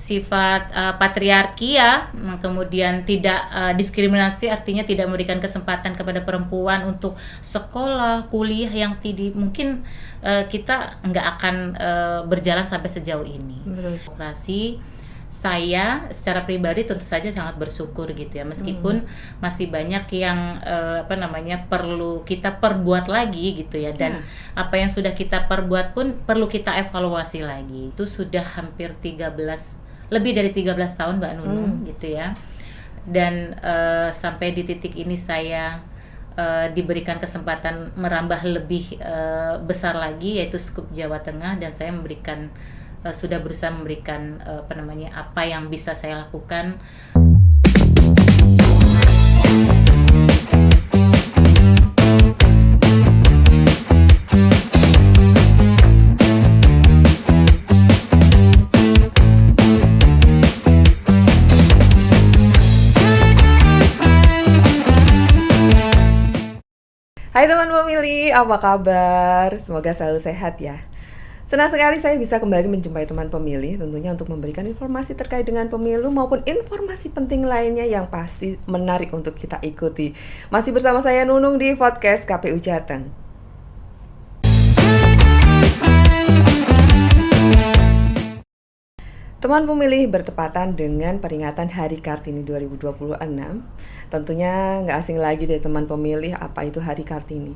sifat patriarki ya, kemudian tidak diskriminasi, artinya tidak memberikan kesempatan kepada perempuan untuk sekolah, kuliah yang mungkin kita nggak akan berjalan sampai sejauh ini. Demokrasi, saya secara pribadi tentu saja sangat bersyukur gitu ya, meskipun masih banyak yang perlu kita perbuat lagi gitu ya, dan apa yang sudah kita perbuat pun perlu kita evaluasi lagi. Itu sudah hampir lebih dari 13 tahun Mbak Nunung gitu ya, dan sampai di titik ini saya diberikan kesempatan merambah lebih besar lagi, yaitu skup Jawa Tengah, dan saya sudah berusaha memberikan apa yang bisa saya lakukan. Hai teman pemilih, apa kabar? Semoga selalu sehat ya. Senang sekali saya bisa kembali menjumpai teman pemilih, tentunya untuk memberikan informasi terkait dengan pemilu maupun informasi penting lainnya yang pasti menarik untuk kita ikuti. Masih bersama saya Nunung di podcast KPU Jateng. Teman pemilih, bertepatan dengan peringatan Hari Kartini 2026, tentunya nggak asing lagi deh teman pemilih apa itu Hari Kartini.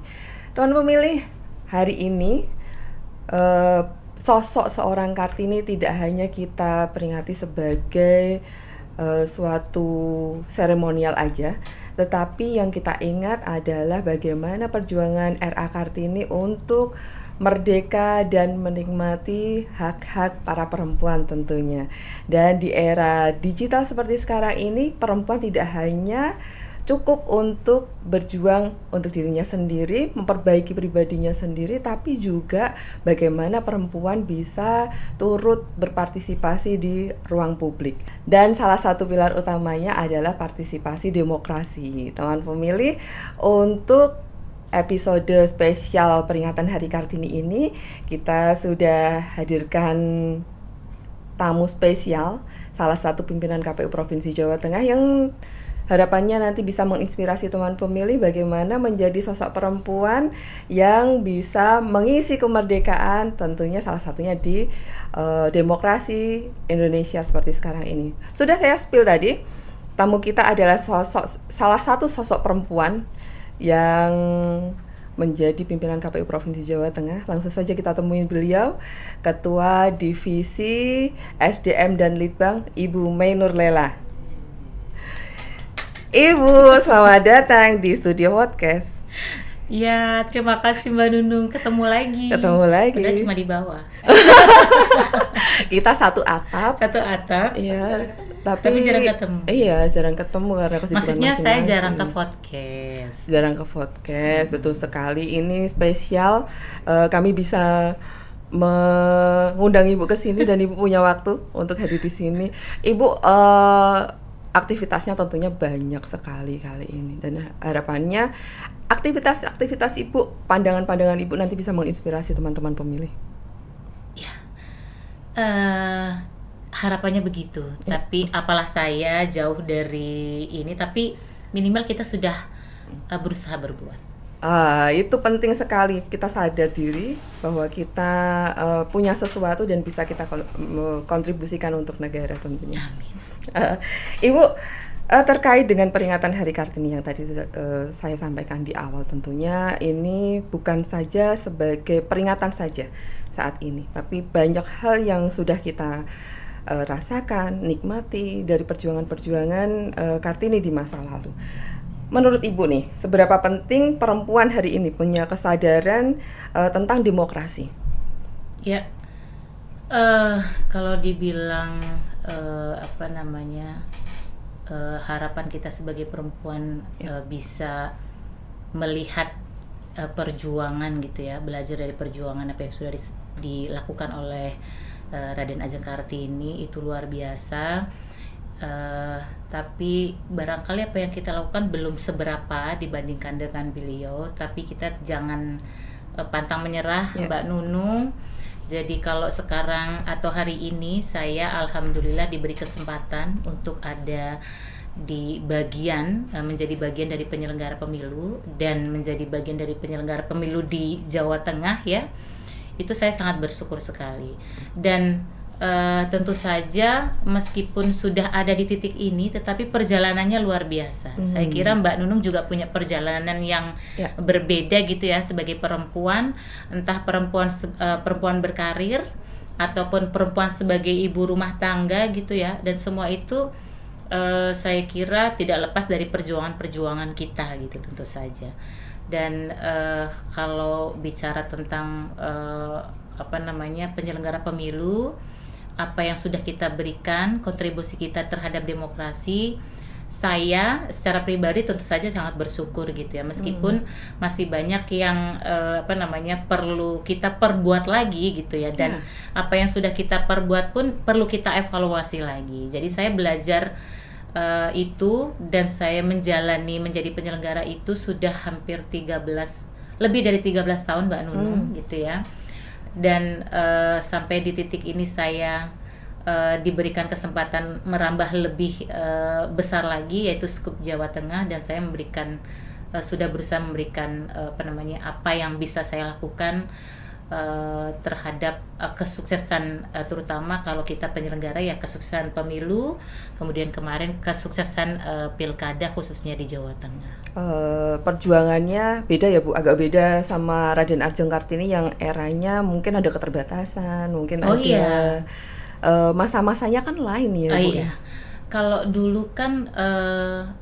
Teman pemilih, hari ini sosok seorang Kartini tidak hanya kita peringati sebagai suatu seremonial aja, tetapi yang kita ingat adalah bagaimana perjuangan RA Kartini untuk merdeka dan menikmati hak-hak para perempuan tentunya. Dan di era digital seperti sekarang ini, perempuan tidak hanya cukup untuk berjuang untuk dirinya sendiri, memperbaiki pribadinya sendiri, tapi juga bagaimana perempuan bisa turut berpartisipasi di ruang publik. Dan salah satu pilar utamanya adalah partisipasi demokrasi. Teman pemilih, untuk episode spesial peringatan Hari Kartini ini kita sudah hadirkan tamu spesial, salah satu pimpinan KPU Provinsi Jawa Tengah yang harapannya nanti bisa menginspirasi teman pemilih bagaimana menjadi sosok perempuan yang bisa mengisi kemerdekaan, tentunya salah satunya di demokrasi Indonesia seperti sekarang ini. Sudah saya spill tadi, tamu kita adalah salah satu sosok perempuan yang menjadi pimpinan KPU Provinsi Jawa Tengah. Langsung saja kita temuin beliau, Ketua Divisi SDM dan Litbang, Ibu May Nurlela. Ibu, selamat datang di studio podcast. Ya, terima kasih Mbak Nunung, ketemu lagi. Padahal cuma di bawah. Kita satu atap. Iya. Tapi jarang ketemu. Iya, jarang ketemu karena kesibukan maksudnya masing-masing. Saya jarang ke podcast. Betul sekali. Ini spesial, kami bisa mengundang Ibu ke sini dan Ibu punya waktu untuk hadir di sini. Ibu aktivitasnya tentunya banyak sekali kali ini, dan harapannya aktivitas Ibu, pandangan-pandangan Ibu nanti bisa menginspirasi teman-teman pemilih. Ya. Harapannya begitu, tapi apalah saya jauh dari ini, tapi minimal kita sudah berusaha berbuat. Itu penting sekali, kita sadar diri bahwa kita punya sesuatu dan bisa kita kontribusikan untuk negara tentunya. Amin. Ibu, terkait dengan peringatan Hari Kartini yang tadi sudah saya sampaikan di awal, tentunya ini bukan saja sebagai peringatan saja saat ini, tapi banyak hal yang sudah kita rasakan, nikmati dari perjuangan-perjuangan Kartini di masa lalu. Menurut Ibu nih, seberapa penting perempuan hari ini punya kesadaran tentang demokrasi? Ya, kalau dibilang harapan kita sebagai perempuan bisa melihat perjuangan gitu ya, belajar dari perjuangan apa yang sudah dilakukan oleh Raden Ajeng Kartini, itu luar biasa. Tapi barangkali apa yang kita lakukan belum seberapa dibandingkan dengan beliau, tapi kita jangan pantang menyerah, Mbak Nunung. Jadi kalau sekarang atau hari ini saya alhamdulillah diberi kesempatan untuk ada di bagian menjadi bagian dari penyelenggara pemilu dan menjadi bagian dari penyelenggara pemilu di Jawa Tengah ya. Itu saya sangat bersyukur sekali. Dan tentu saja meskipun sudah ada di titik ini tetapi perjalanannya luar biasa. Saya kira Mbak Nunung juga punya perjalanan yang berbeda gitu ya sebagai perempuan, entah perempuan berkarir ataupun perempuan sebagai ibu rumah tangga gitu ya, dan semua itu saya kira tidak lepas dari perjuangan-perjuangan kita gitu tentu saja. Dan kalau bicara tentang penyelenggara pemilu, apa yang sudah kita berikan, kontribusi kita terhadap demokrasi, saya secara pribadi tentu saja sangat bersyukur gitu ya, meskipun masih banyak yang perlu kita perbuat lagi gitu ya, dan apa yang sudah kita perbuat pun perlu kita evaluasi lagi. Jadi saya belajar itu, dan saya menjadi penyelenggara itu sudah hampir lebih dari 13 tahun Mbak Nunung gitu ya. Dan sampai di titik ini saya diberikan kesempatan merambah lebih besar lagi, yaitu skup Jawa Tengah, dan saya sudah berusaha memberikan apa yang bisa saya lakukan terhadap kesuksesan, terutama kalau kita penyelenggara ya, kesuksesan pemilu, kemudian kemarin kesuksesan pilkada khususnya di Jawa Tengah. Perjuangannya beda ya Bu, agak beda sama Raden Ajeng Kartini yang eranya mungkin ada keterbatasan, mungkin ada masa-masanya kan lain ya Bu. Iya. Kalau dulu kan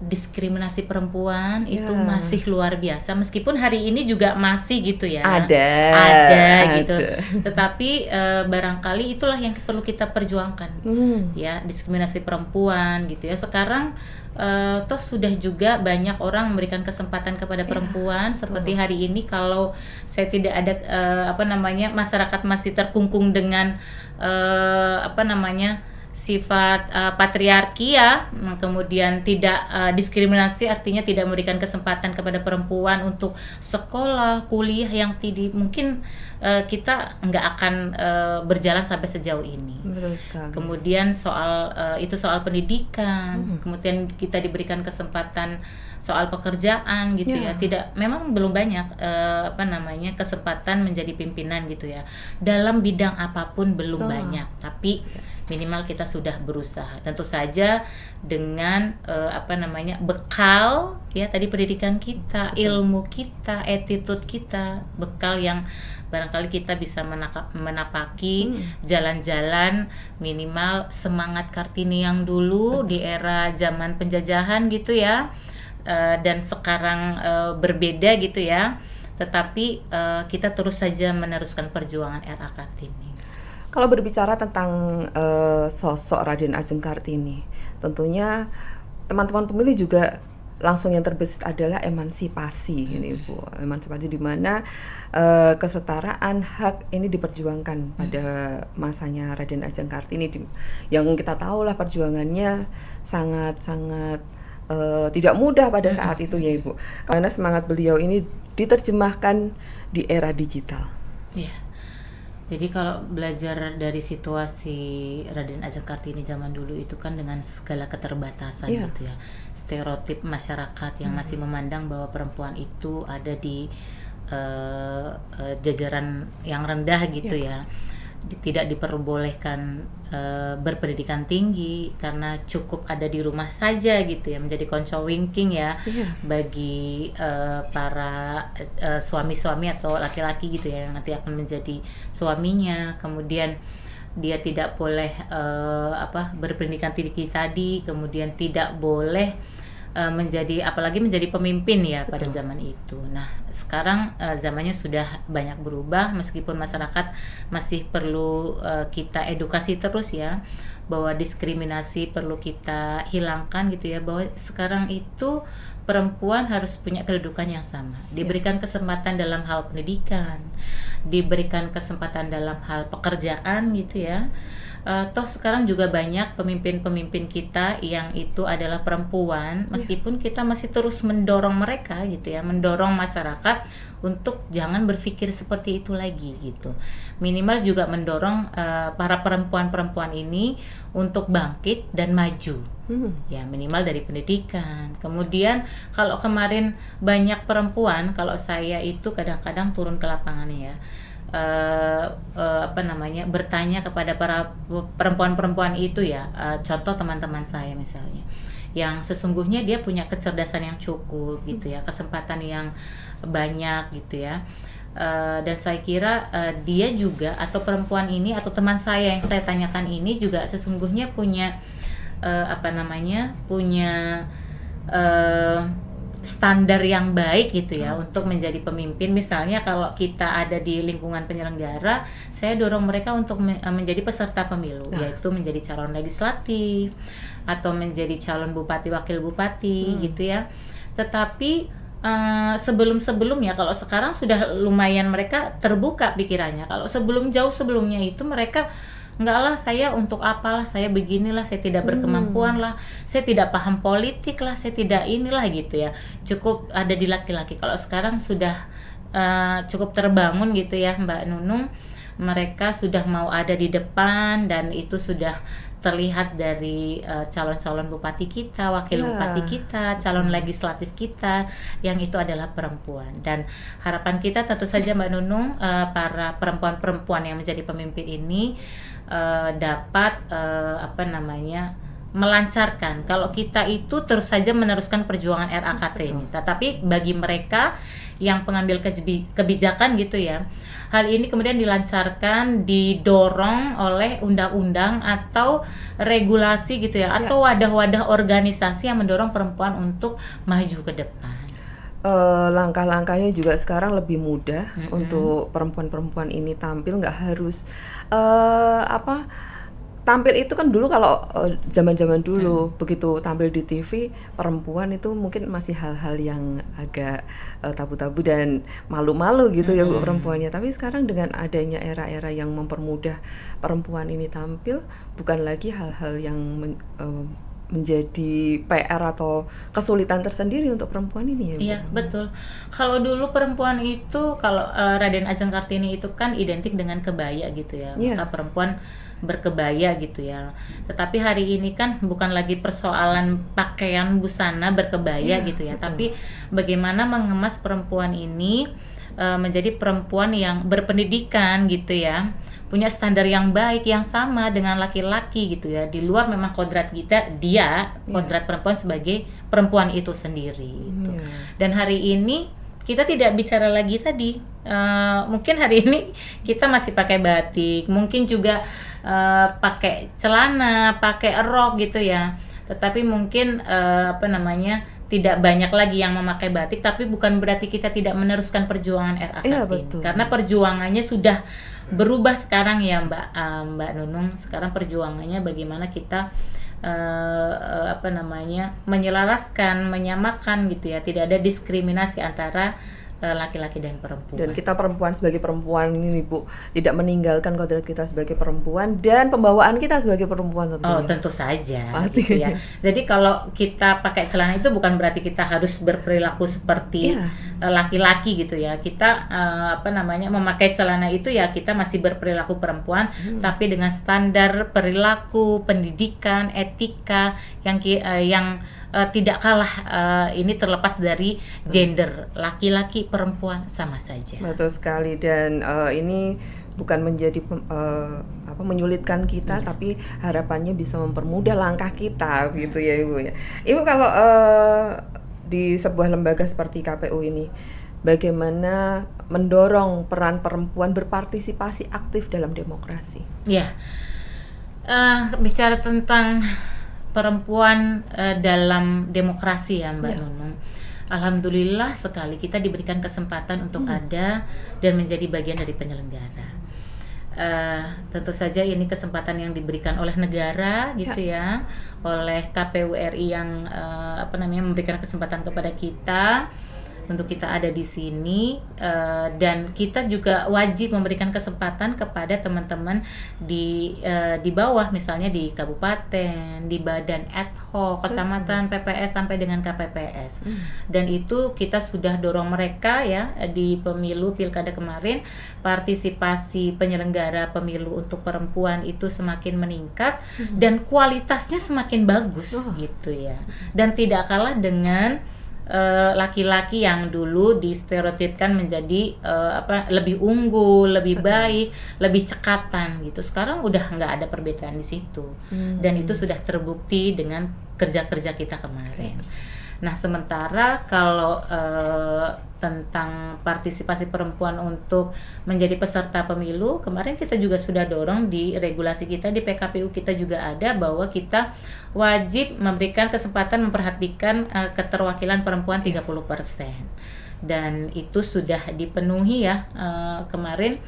diskriminasi perempuan itu masih luar biasa, meskipun hari ini juga masih gitu ya. Ada gitu. Tetapi barangkali itulah yang perlu kita perjuangkan. Ya, diskriminasi perempuan gitu ya. Sekarang toh sudah juga banyak orang memberikan kesempatan kepada perempuan, seperti hari ini kalau saya tidak ada masyarakat masih terkungkung dengan sifat patriarki ya, kemudian tidak diskriminasi, artinya tidak memberikan kesempatan kepada perempuan untuk sekolah, kuliah yang mungkin kita nggak akan berjalan sampai sejauh ini. Betul sekali. Kemudian soal pendidikan, kemudian kita diberikan kesempatan soal pekerjaan gitu ya. Memang belum banyak kesempatan menjadi pimpinan gitu ya. Dalam bidang apapun belum banyak, tapi minimal kita sudah berusaha. Tentu saja dengan bekal ya, tadi pendidikan kita, ilmu kita, attitude kita, bekal yang barangkali kita bisa menapaki jalan-jalan minimal semangat Kartini yang dulu di era zaman penjajahan gitu ya, dan sekarang berbeda gitu ya, tetapi kita terus saja meneruskan perjuangan RA Kartini. Kalau berbicara tentang sosok Raden Ajeng Kartini, tentunya teman-teman pemilih juga langsung yang terbesit adalah emansipasi ini Bu. Emansipasi di mana kesetaraan hak ini diperjuangkan pada masanya Raden Ajeng Kartini, yang kita tahu lah perjuangannya sangat-sangat tidak mudah pada saat itu ya Ibu, karena semangat beliau ini diterjemahkan di era digital. Iya. Jadi kalau belajar dari situasi Raden Ajeng Kartini zaman dulu itu kan dengan segala keterbatasan gitu ya, stereotip masyarakat yang masih memandang bahwa perempuan itu ada di jajaran yang rendah gitu ya, tidak diperbolehkan berpendidikan tinggi karena cukup ada di rumah saja gitu ya, menjadi konco wingking ya bagi para suami-suami atau laki-laki gitu ya yang nanti akan menjadi suaminya. Kemudian dia tidak boleh berpendidikan tinggi tadi, kemudian tidak boleh apalagi menjadi pemimpin ya pada zaman itu. Nah, sekarang zamannya sudah banyak berubah, meskipun masyarakat masih perlu kita edukasi terus ya, bahwa diskriminasi perlu kita hilangkan gitu ya, bahwa sekarang itu perempuan harus punya kedudukan yang sama, diberikan kesempatan dalam hal pendidikan, diberikan kesempatan dalam hal pekerjaan gitu ya. Toh sekarang juga banyak pemimpin-pemimpin kita yang itu adalah perempuan, meskipun kita masih terus mendorong mereka gitu ya, mendorong masyarakat untuk jangan berpikir seperti itu lagi gitu. Minimal juga mendorong para perempuan-perempuan ini untuk bangkit dan maju. Ya minimal dari pendidikan. Kemudian kalau kemarin banyak perempuan, kalau saya itu kadang-kadang turun ke lapangannya ya, bertanya kepada para perempuan-perempuan itu ya, contoh teman-teman saya misalnya, yang sesungguhnya dia punya kecerdasan yang cukup gitu ya, kesempatan yang banyak gitu ya. Dan saya kira dia juga atau perempuan ini atau teman saya yang saya tanyakan ini juga sesungguhnya punya punya standar yang baik gitu ya untuk menjadi pemimpin. Misalnya kalau kita ada di lingkungan penyelenggara, saya dorong mereka untuk menjadi peserta pemilu, yaitu menjadi calon legislatif atau menjadi calon bupati wakil bupati gitu ya. Tetapi sebelumnya, kalau sekarang sudah lumayan mereka terbuka pikirannya. Kalau jauh sebelumnya itu mereka enggak lah, saya untuk apalah, saya beginilah, saya tidak berkemampuan lah, saya tidak paham politik lah, saya tidak inilah gitu ya, cukup ada di laki-laki. Kalau sekarang sudah cukup terbangun gitu ya Mbak Nunung, mereka sudah mau ada di depan dan itu sudah terlihat dari calon-calon bupati kita, wakil bupati kita, calon legislatif kita yang itu adalah perempuan. Dan harapan kita tentu saja Mbak Nunung, para perempuan-perempuan yang menjadi pemimpin ini dapat melancarkan. Kalau kita itu terus saja meneruskan perjuangan RAKT ini, tetapi bagi mereka yang pengambil kebijakan gitu ya, hal ini kemudian dilancarkan, didorong oleh undang-undang atau regulasi gitu ya, atau wadah-wadah organisasi yang mendorong perempuan untuk maju ke depan. Langkah-langkahnya juga sekarang lebih mudah untuk perempuan-perempuan ini tampil, nggak harus tampil itu kan dulu kalau zaman-zaman dulu begitu tampil di TV perempuan itu mungkin masih hal-hal yang agak tabu-tabu dan malu-malu gitu ya bu perempuannya. Tapi sekarang dengan adanya era-era yang mempermudah perempuan ini tampil, bukan lagi hal-hal yang menjadi PR atau kesulitan tersendiri untuk perempuan ini ya Bu? Iya betul. Kalau dulu perempuan itu, kalau Raden Ajeng Kartini itu kan identik dengan kebaya gitu ya, maka perempuan berkebaya gitu ya. Tetapi hari ini kan bukan lagi persoalan pakaian busana berkebaya gitu ya, betul. Tapi bagaimana mengemas perempuan ini menjadi perempuan yang berpendidikan gitu ya, punya standar yang baik yang sama dengan laki-laki gitu ya. Di luar memang kodrat kita, kodrat perempuan sebagai perempuan itu sendiri gitu. Dan hari ini kita tidak bicara lagi tadi, mungkin hari ini kita masih pakai batik, mungkin juga pakai celana, pakai rok gitu ya. Tetapi mungkin tidak banyak lagi yang memakai batik, tapi bukan berarti kita tidak meneruskan perjuangan RAKT. Karena perjuangannya sudah berubah sekarang ya Mbak Nunung. Sekarang perjuangannya bagaimana kita menyelaraskan, menyamakan gitu ya, tidak ada diskriminasi antara laki-laki dan perempuan. Dan kita perempuan sebagai perempuan ini Bu, tidak meninggalkan kodrat kita sebagai perempuan dan pembawaan kita sebagai perempuan tentunya. Oh tentu saja. Pasti gitu ya. Jadi kalau kita pakai celana itu bukan berarti kita harus berperilaku seperti laki-laki gitu ya. Kita memakai celana itu ya kita masih berperilaku perempuan, tapi dengan standar perilaku, pendidikan, etika yang tidak kalah ini terlepas dari gender, laki-laki perempuan sama saja. Betul sekali. Dan ini bukan menjadi menyulitkan kita, tapi harapannya bisa mempermudah langkah kita gitu ya Ibu ya. Ibu kalau di sebuah lembaga seperti KPU ini, bagaimana mendorong peran perempuan berpartisipasi aktif dalam demokrasi? Ya, bicara tentang perempuan dalam demokrasi ya Mbak Nunung. Alhamdulillah sekali kita diberikan kesempatan untuk ada dan menjadi bagian dari penyelenggara. tentu saja ini kesempatan yang diberikan oleh negara gitu ya, oleh KPU RI yang memberikan kesempatan kepada kita untuk kita ada di sini, dan kita juga wajib memberikan kesempatan kepada teman-teman di bawah, misalnya di kabupaten, di badan ad hoc, kecamatan, PPS sampai dengan KPPS. Dan itu kita sudah dorong mereka ya di pemilu pilkada kemarin, partisipasi penyelenggara pemilu untuk perempuan itu semakin meningkat dan kualitasnya semakin bagus gitu ya. Dan tidak kalah dengan laki-laki yang dulu distereotipkan menjadi lebih unggul, lebih baik, lebih cekatan gitu. Sekarang udah nggak ada perbedaan di situ, dan itu sudah terbukti dengan kerja-kerja kita kemarin. Nah, sementara kalau tentang partisipasi perempuan untuk menjadi peserta pemilu, kemarin kita juga sudah dorong di regulasi kita, di PKPU kita juga ada bahwa kita wajib memberikan kesempatan memperhatikan keterwakilan perempuan 30%. Dan itu sudah dipenuhi ya kemarin.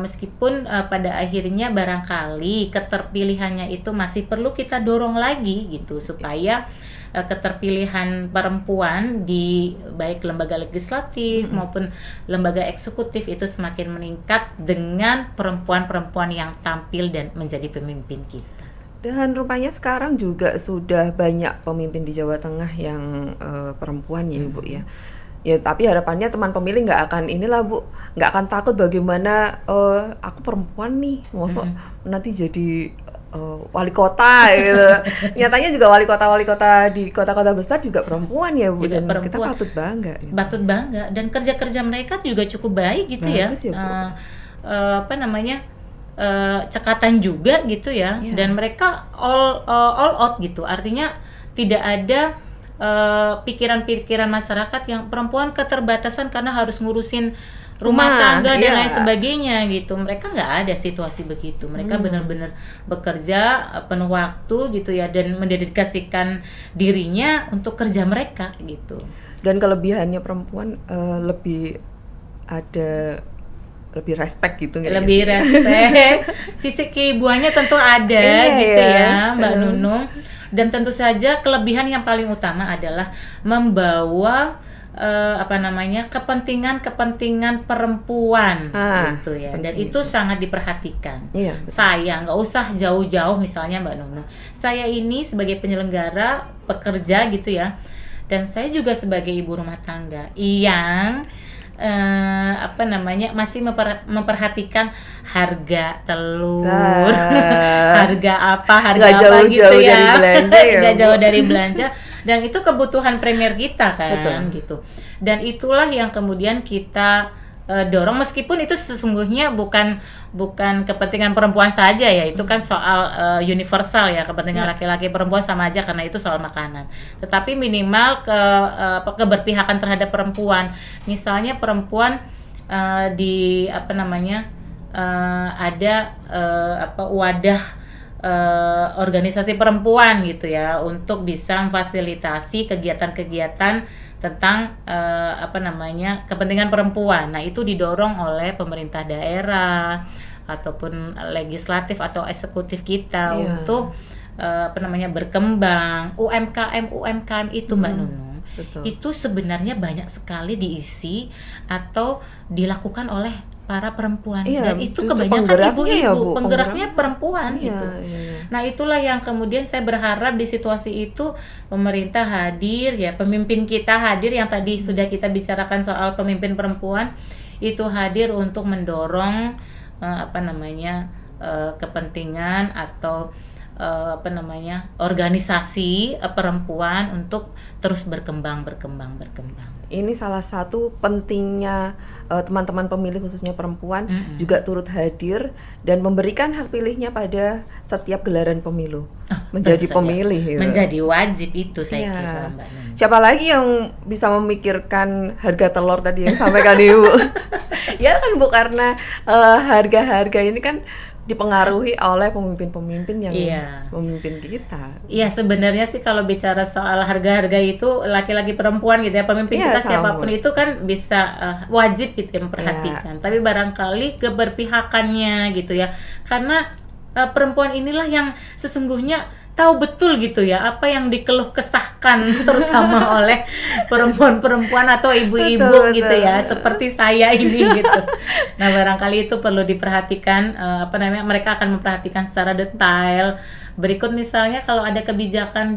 Meskipun pada akhirnya barangkali keterpilihannya itu masih perlu kita dorong lagi gitu, supaya keterpilihan perempuan di baik lembaga legislatif maupun lembaga eksekutif itu semakin meningkat dengan perempuan-perempuan yang tampil dan menjadi pemimpin kita. Dan rupanya sekarang juga sudah banyak pemimpin di Jawa Tengah yang perempuan ya Ibu ya. Ya, tapi harapannya teman pemilih nggak akan nggak akan takut bagaimana aku perempuan nih, mosok nanti jadi wali kota gitu. Nyatanya juga wali kota di kota-kota besar juga perempuan ya Bu, dan kita patut bangga gitu. Patut bangga, dan kerja-kerja mereka juga cukup baik gitu. Bagus ya, Bu. Cekatan juga gitu ya. Dan mereka all out gitu, artinya tidak ada pikiran-pikiran masyarakat yang perempuan keterbatasan karena harus ngurusin rumah tangga dan lain sebagainya gitu. Mereka nggak ada situasi begitu. Mereka benar-benar bekerja penuh waktu gitu ya, dan mendedikasikan dirinya untuk kerja mereka gitu. Dan kelebihannya perempuan lebih respect gitu. Lebih respect. Sisi keibuannya tentu ada gitu ya Mbak Nunung. Dan tentu saja kelebihan yang paling utama adalah membawa kepentingan perempuan gitu ya, dan itu sangat diperhatikan. Saya nggak usah jauh-jauh, misalnya Mbak Nunung, saya ini sebagai penyelenggara pekerja gitu ya, dan saya juga sebagai ibu rumah tangga yang masih memperhatikan harga telur, harga apa gitu ya, nggak jauh dari belanja. Dan itu kebutuhan primer kita kan. Gitu. Dan itulah yang kemudian kita dorong, meskipun itu sesungguhnya bukan kepentingan perempuan saja ya, itu kan soal universal ya, kepentingan laki-laki perempuan sama aja karena itu soal makanan. Tetapi minimal keberpihakan terhadap perempuan. Misalnya perempuan ada wadah organisasi perempuan gitu ya, untuk bisa memfasilitasi kegiatan-kegiatan tentang kepentingan perempuan. Nah, itu didorong oleh pemerintah daerah ataupun legislatif atau eksekutif kita untuk berkembang. UMKM itu Mbak Nunung. Betul. Itu sebenarnya banyak sekali diisi atau dilakukan oleh para perempuan, dan itu kebanyakan ibu-ibu, penggeraknya perempuan gitu. Nah, itulah yang kemudian saya berharap di situasi itu pemerintah hadir ya, pemimpin kita hadir, yang tadi sudah kita bicarakan soal pemimpin perempuan itu hadir untuk mendorong kepentingan atau organisasi perempuan untuk terus berkembang. Ini salah satu pentingnya teman-teman pemilih khususnya perempuan juga turut hadir dan memberikan hak pilihnya pada setiap gelaran pemilu. Menjadi pemilih gitu. Menjadi wajib itu saya kira Mbak. Siapa lagi yang bisa memikirkan harga telur tadi yang sampaikan Ibu? Ya kan Bu, karena harga-harga ini kan dipengaruhi oleh pemimpin-pemimpin yang Iya. memimpin kita. Iya, sebenarnya sih kalau bicara soal harga-harga itu laki-laki perempuan gitu ya, pemimpin Iya, kita sama. siapapun itu kan bisa wajib gitu ya memperhatikan. Tapi barangkali keberpihakannya gitu ya. Karena perempuan inilah yang sesungguhnya tahu betul gitu ya apa yang dikeluh kesahkan terutama oleh perempuan-perempuan atau ibu-ibu Betul, gitu ya, betul. seperti saya ini gitu. Nah, barangkali itu perlu diperhatikan, mereka akan memperhatikan secara detail. Berikut misalnya kalau ada kebijakan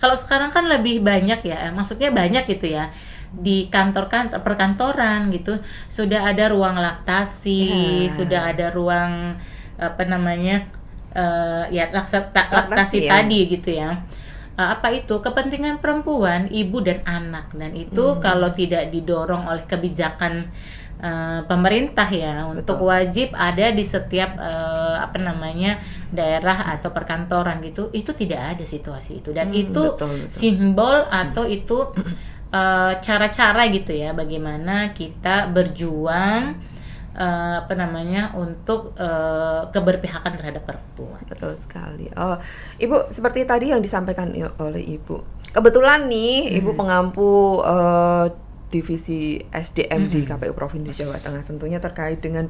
kalau sekarang kan lebih banyak ya, maksudnya banyak gitu ya, di kantor-kantor perkantoran gitu sudah ada ruang laktasi, Ya. sudah ada ruang laktasi ya. tadi gitu ya. Apa itu kepentingan perempuan, ibu dan anak, dan itu kalau tidak didorong oleh kebijakan pemerintah ya untuk Betul. wajib ada di setiap daerah atau perkantoran gitu, itu tidak ada situasi itu, dan itu Betul. simbol atau itu cara-cara gitu ya bagaimana kita berjuang untuk keberpihakan terhadap perempuan. Betul sekali. Ibu, seperti tadi yang disampaikan oleh Ibu. Kebetulan nih, Ibu pengampu divisi SDM di KPU Provinsi Jawa Tengah, tentunya terkait dengan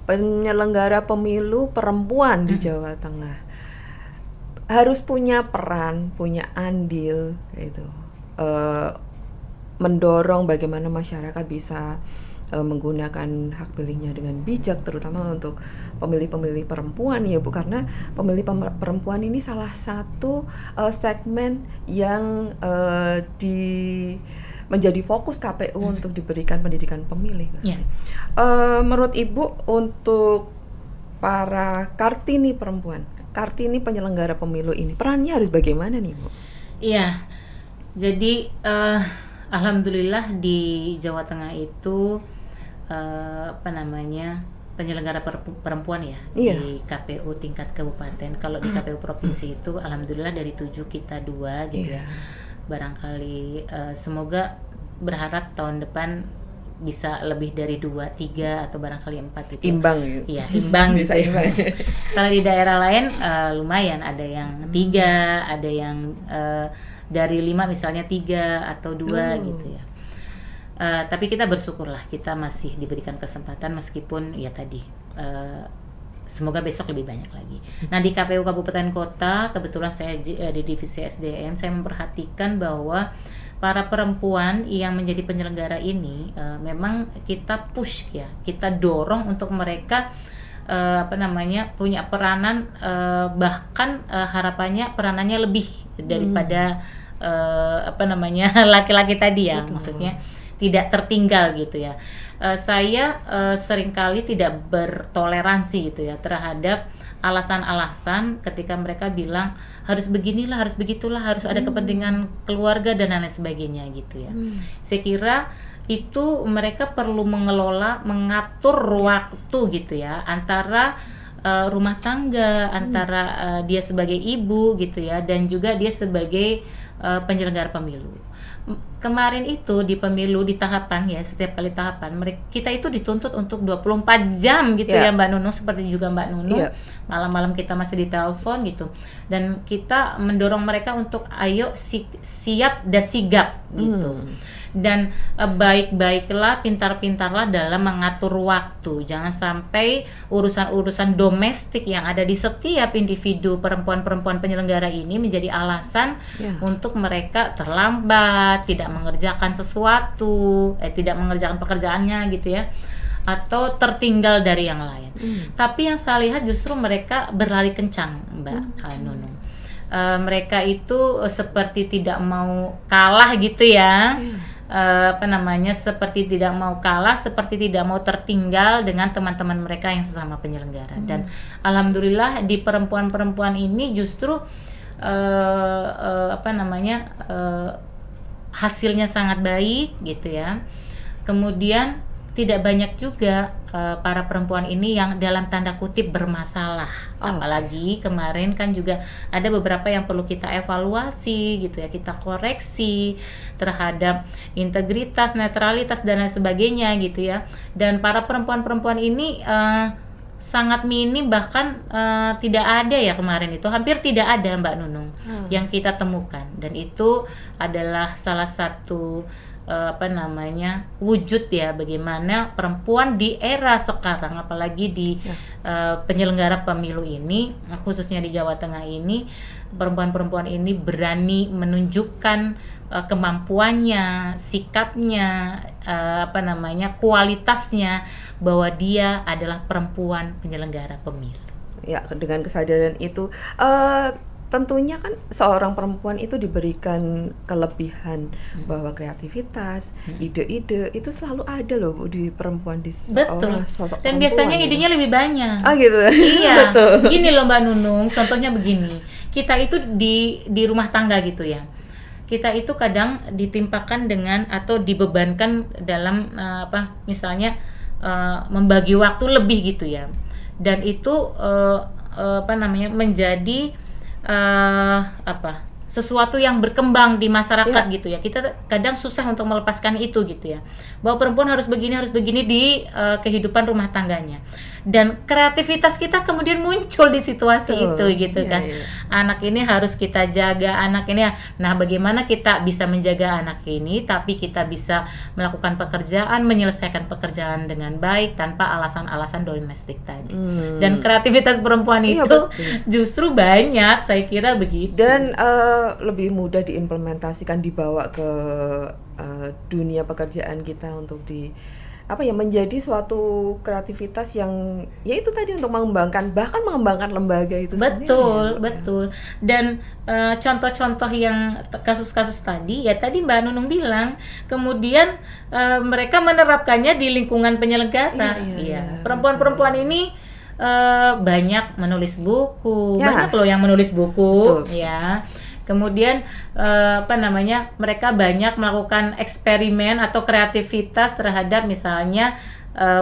penyelenggara pemilu perempuan di Jawa Tengah. Harus punya peran, punya andil gitu. Mendorong bagaimana masyarakat bisa menggunakan hak pilihnya dengan bijak, terutama untuk pemilih-pemilih perempuan ya Bu, karena pemilih perempuan ini salah satu segmen yang menjadi fokus KPU untuk diberikan pendidikan pemilih. Yeah. Menurut Ibu, untuk para Kartini perempuan, Kartini penyelenggara pemilu ini, perannya harus bagaimana nih Bu? Iya, jadi alhamdulillah di Jawa Tengah itu penyelenggara perempuan ya, Iya. di KPU tingkat kabupaten. Kalau di KPU provinsi itu alhamdulillah dari 7 kita 2 gitu Iya. ya. Barangkali semoga berharap tahun depan bisa lebih dari 2, 3 atau barangkali 4 gitu. Imbang gitu. Iya, imbang gitu. Bisa imbang. Kalau di daerah lain lumayan, ada yang 3, ada yang dari 5 misalnya 3 atau 2 gitu ya. Tapi kita bersyukurlah kita masih diberikan kesempatan meskipun ya tadi semoga besok lebih banyak lagi. Nah, di KPU Kabupaten Kota kebetulan saya di divisi SDM, saya memperhatikan bahwa para perempuan yang menjadi penyelenggara ini memang kita push ya, kita dorong untuk mereka punya peranan, bahkan harapannya peranannya lebih daripada laki-laki tadi ya. Betul. Maksudnya tidak tertinggal gitu ya. Saya seringkali tidak bertoleransi gitu ya terhadap alasan-alasan ketika mereka bilang harus beginilah, harus begitulah, harus ada kepentingan keluarga dan lain sebagainya gitu ya. Saya kira itu mereka perlu mengatur waktu gitu ya antara rumah tangga, antara dia sebagai ibu gitu ya, dan juga dia sebagai penyelenggara pemilu. Kemarin itu di pemilu di tahapan ya, setiap kali tahapan kita itu dituntut untuk 24 jam gitu ya Mbak Nunung, seperti juga Mbak Nunung. Malam-malam kita masih ditelepon gitu, dan kita mendorong mereka untuk ayo siap dan sigap gitu. Dan baik-baiklah, pintar-pintarlah dalam mengatur waktu. Jangan sampai urusan-urusan domestik yang ada di setiap individu perempuan-perempuan penyelenggara ini menjadi alasan untuk mereka terlambat, tidak mengerjakan sesuatu, tidak mengerjakan pekerjaannya gitu ya, atau tertinggal dari yang lain. Tapi yang saya lihat justru mereka berlari kencang, Mbak Nunung. Mereka itu seperti tidak mau kalah gitu ya. Seperti tidak mau kalah, seperti tidak mau tertinggal dengan teman-teman mereka yang sesama penyelenggara. Dan alhamdulillah di perempuan-perempuan ini justru hasilnya sangat baik gitu ya. Kemudian tidak banyak juga para perempuan ini yang dalam tanda kutip bermasalah. Apalagi kemarin kan juga ada beberapa yang perlu kita evaluasi gitu ya, kita koreksi terhadap integritas, netralitas dan lain sebagainya gitu ya. Dan para perempuan-perempuan ini sangat minim, bahkan tidak ada ya kemarin itu, hampir tidak ada Mbak Nunung yang kita temukan, dan itu adalah salah satu wujud ya bagaimana perempuan di era sekarang, apalagi di penyelenggara pemilu ini, khususnya di Jawa Tengah ini, perempuan-perempuan ini berani menunjukkan kemampuannya, sikapnya, kualitasnya, bahwa dia adalah perempuan penyelenggara pemilu. Ya, dengan kesadaran itu tentunya kan seorang perempuan itu diberikan kelebihan bahwa kreativitas, ide-ide itu selalu ada loh Bu di perempuan, di Betul. sosok Dan perempuan biasanya gitu. idenya lebih banyak. Oh gitu. Iya. Betul. Gini loh Mbak Nunung, contohnya begini. Kita itu di rumah tangga gitu ya. Kita itu kadang ditimpakan dengan atau dibebankan dalam misalnya membagi waktu lebih gitu ya. Dan itu menjadi sesuatu yang berkembang di masyarakat gitu ya. Kita kadang susah untuk melepaskan itu gitu ya, bahwa perempuan harus begini di kehidupan rumah tangganya, dan kreativitas kita kemudian muncul di situasi itu gitu kan. Anak ini harus kita jaga, anak ini, nah bagaimana kita bisa menjaga anak ini tapi kita bisa melakukan pekerjaan, menyelesaikan pekerjaan dengan baik tanpa alasan-alasan domestik tadi. Dan kreativitas perempuan itu betul. Justru banyak, saya kira begitu. Dan lebih mudah diimplementasikan, dibawa ke dunia pekerjaan kita untuk menjadi suatu kreativitas yang ya itu tadi, untuk bahkan mengembangkan lembaga itu sendiri. Betul. Dan contoh-contoh yang kasus-kasus tadi ya, tadi Mbak Nunung bilang, kemudian mereka menerapkannya di lingkungan penyelenggara. Perempuan-perempuan ini banyak menulis buku, banyak loh yang menulis buku. Betul. Ya. Kemudian mereka banyak melakukan eksperimen atau kreativitas terhadap misalnya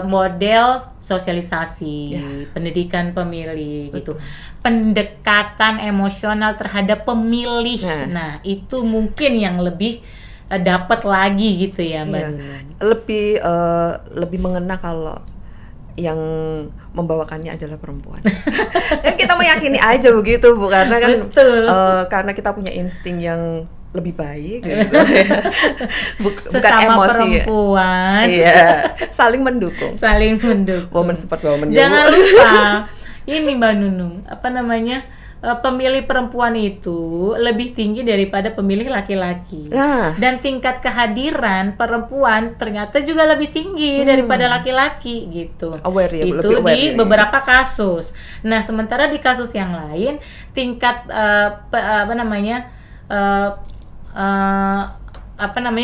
model sosialisasi, pendidikan pemilih. Betul. Gitu, pendekatan emosional terhadap pemilih. Nah itu mungkin yang lebih dapat lagi gitu ya Mbak. Lebih mengena kalau yang membawakannya adalah perempuan. Kita meyakini aja begitu Bu, karena kan karena kita punya insting yang lebih baik gitu. Bukan emosi perempuan. Saling mendukung. Woman support woman. Jangan lupa ini Mbak Nunung, pemilih perempuan itu lebih tinggi daripada pemilih laki-laki. Dan tingkat kehadiran perempuan ternyata juga lebih tinggi daripada laki-laki gitu. Itu di beberapa kasus. Nah, sementara di kasus yang lain tingkat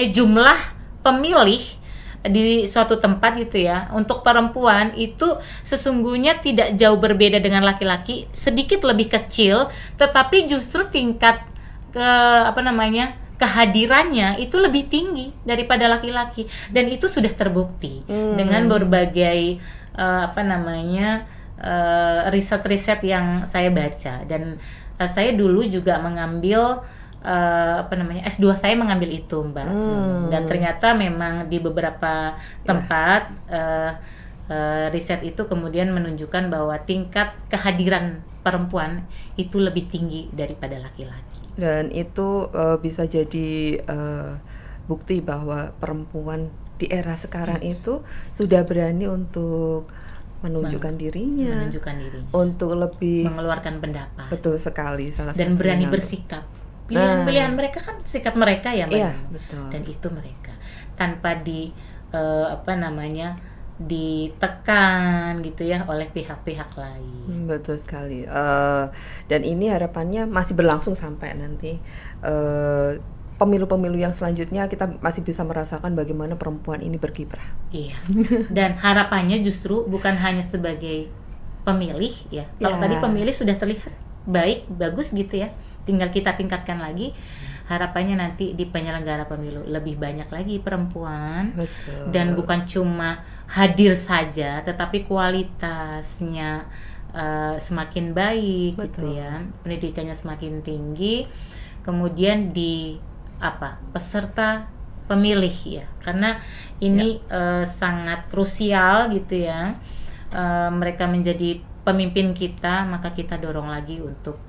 jumlah pemilih di suatu tempat gitu ya, untuk perempuan itu sesungguhnya tidak jauh berbeda dengan laki-laki, sedikit lebih kecil, tetapi justru tingkat kehadirannya itu lebih tinggi daripada laki-laki, dan itu sudah terbukti dengan berbagai riset-riset yang saya baca. Dan saya dulu juga mengambil S2 saya mengambil itu Mbak. Dan ternyata memang di beberapa tempat riset itu kemudian menunjukkan bahwa tingkat kehadiran perempuan itu lebih tinggi daripada laki-laki. Dan itu bisa jadi bukti bahwa perempuan di era sekarang itu sudah berani untuk menunjukkan dirinya, untuk lebih mengeluarkan pendapat. Betul sekali, dan berani bersikap. Pilihan mereka kan sikap mereka ya Mbak. Betul. Dan itu mereka tanpa ditekan gitu ya oleh pihak-pihak lain. Betul sekali. Dan ini harapannya masih berlangsung sampai nanti pemilu-pemilu yang selanjutnya, kita masih bisa merasakan bagaimana perempuan ini berkiprah. Iya. Dan harapannya justru bukan hanya sebagai pemilih ya. Kalau tadi pemilih sudah terlihat baik, bagus gitu ya, tinggal kita tingkatkan lagi. Harapannya nanti di penyelenggara pemilu lebih banyak lagi perempuan. Betul. Dan bukan cuma hadir saja, tetapi kualitasnya semakin baik. Betul. Gitu ya, pendidikannya semakin tinggi, kemudian di peserta pemilih ya, karena ini sangat krusial gitu ya. mereka menjadi pemimpin kita, maka kita dorong lagi untuk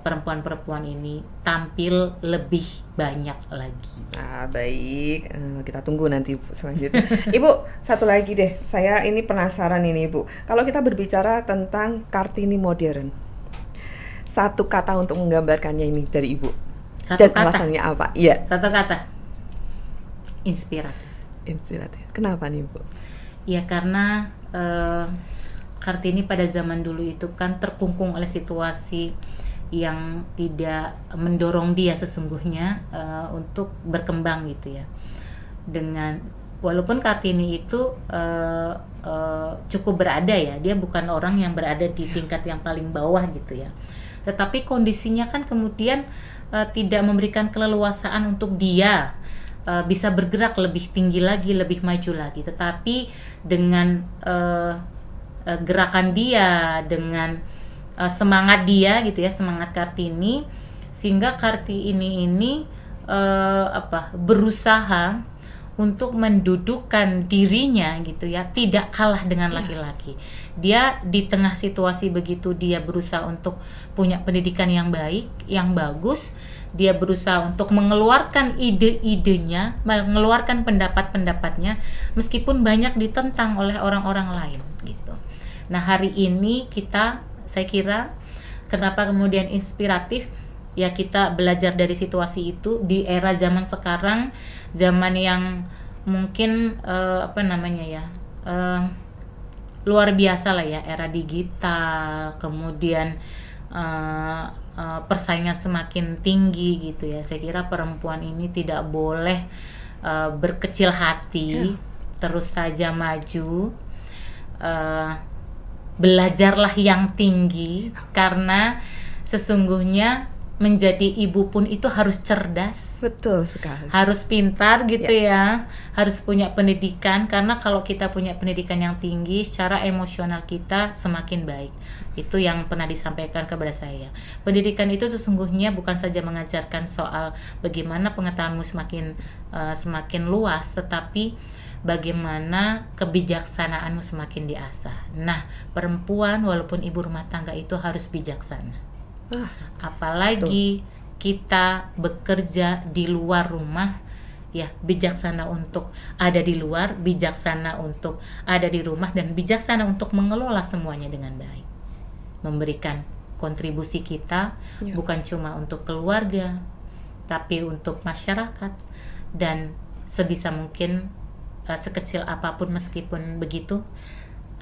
perempuan-perempuan ini tampil lebih banyak lagi. Nah, baik. Kita tunggu nanti Bu, selanjutnya. Ibu, satu lagi deh. Saya ini penasaran ini, Bu. Kalau kita berbicara tentang Kartini modern, satu kata untuk menggambarkannya ini dari Ibu. Satu Dan kata. alasannya apa? Iya. Satu kata. Inspiratif. Inspiratif. Kenapa nih, Bu? Ya karena Kartini pada zaman dulu itu kan terkungkung oleh situasi yang tidak mendorong dia sesungguhnya untuk berkembang gitu ya. Dengan walaupun Kartini itu cukup berada ya, dia bukan orang yang berada di tingkat yang paling bawah gitu ya. Tetapi kondisinya kan kemudian tidak memberikan keleluasaan untuk dia bisa bergerak lebih tinggi lagi, lebih maju lagi. Tetapi dengan gerakan dia, dengan semangat dia gitu ya, semangat Kartini, sehingga Kartini ini berusaha untuk mendudukkan dirinya gitu ya, tidak kalah dengan laki-laki. Dia di tengah situasi begitu, dia berusaha untuk punya pendidikan yang baik, yang bagus. Dia berusaha untuk mengeluarkan ide-idenya, mengeluarkan pendapat-pendapatnya, meskipun banyak ditentang oleh orang-orang lain gitu. Nah, hari ini saya kira kenapa kemudian inspiratif, ya kita belajar dari situasi itu di era zaman sekarang, zaman yang mungkin luar biasa lah ya, era digital, kemudian persaingan semakin tinggi gitu ya. Saya kira perempuan ini tidak boleh berkecil hati, terus saja maju, belajarlah yang tinggi, karena sesungguhnya menjadi ibu pun itu harus cerdas. Betul sekali. Harus pintar gitu ya. Harus punya pendidikan, karena kalau kita punya pendidikan yang tinggi, secara emosional kita semakin baik. Itu yang pernah disampaikan kepada saya. Pendidikan itu sesungguhnya bukan saja mengajarkan soal bagaimana pengetahuanmu semakin luas, tetapi bagaimana kebijaksanaanmu semakin diasah. Nah, perempuan walaupun ibu rumah tangga itu harus bijaksana. Apalagi kita bekerja di luar rumah, ya bijaksana untuk ada di luar, bijaksana untuk ada di rumah, dan bijaksana untuk mengelola semuanya dengan baik. Memberikan kontribusi kita bukan cuma untuk keluarga, tapi untuk masyarakat, dan sebisa mungkin sekecil apapun meskipun begitu,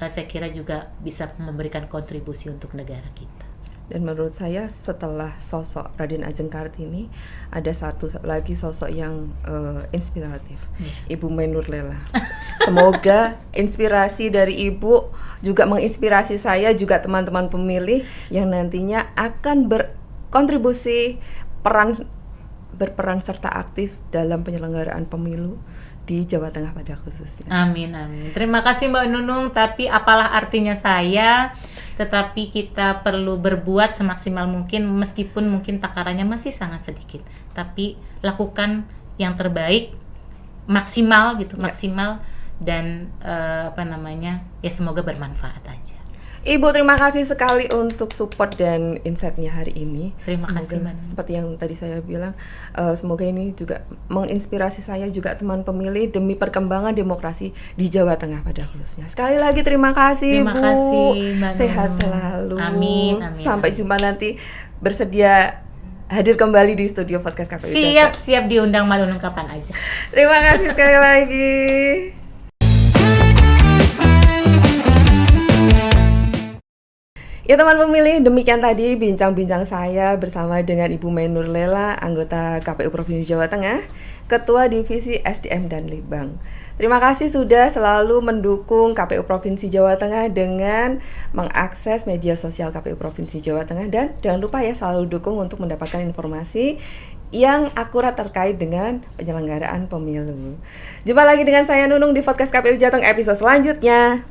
saya kira juga bisa memberikan kontribusi untuk negara kita. Dan menurut saya setelah sosok Raden Ajeng Kartini, ada satu lagi sosok yang inspiratif, Ibu Mainur Lela. Semoga inspirasi dari Ibu juga menginspirasi saya, juga teman-teman pemilih yang nantinya akan berkontribusi, berperan serta aktif dalam penyelenggaraan pemilu di Jawa Tengah pada khususnya. Amin, amin. Terima kasih Mbak Nunung, tapi apalah artinya saya, tetapi kita perlu berbuat semaksimal mungkin, meskipun mungkin takarannya masih sangat sedikit, tapi lakukan yang terbaik, maksimal gitu, maksimal, dan ya semoga bermanfaat aja. Ibu, terima kasih sekali untuk support dan insight-nya hari ini. Terima kasih, Mbak. Seperti yang tadi saya bilang, semoga ini juga menginspirasi saya juga teman pemilih demi perkembangan demokrasi di Jawa Tengah pada khususnya. Sekali lagi terima kasih, terima Bu. Kasih, Mbak. Sehat selalu. Amin, amin. Sampai jumpa nanti. Bersedia hadir kembali di studio podcast KPU Jateng. Siap diundang Mbak Nunung kapan aja. Terima kasih sekali lagi. Ya teman pemilih, demikian tadi bincang-bincang saya bersama dengan Ibu Mainur Lela, anggota KPU Provinsi Jawa Tengah, Ketua Divisi SDM dan Litbang. Terima kasih sudah selalu mendukung KPU Provinsi Jawa Tengah dengan mengakses media sosial KPU Provinsi Jawa Tengah, dan jangan lupa ya selalu dukung untuk mendapatkan informasi yang akurat terkait dengan penyelenggaraan pemilu. Jumpa lagi dengan saya Nunung di podcast KPU Jateng episode selanjutnya.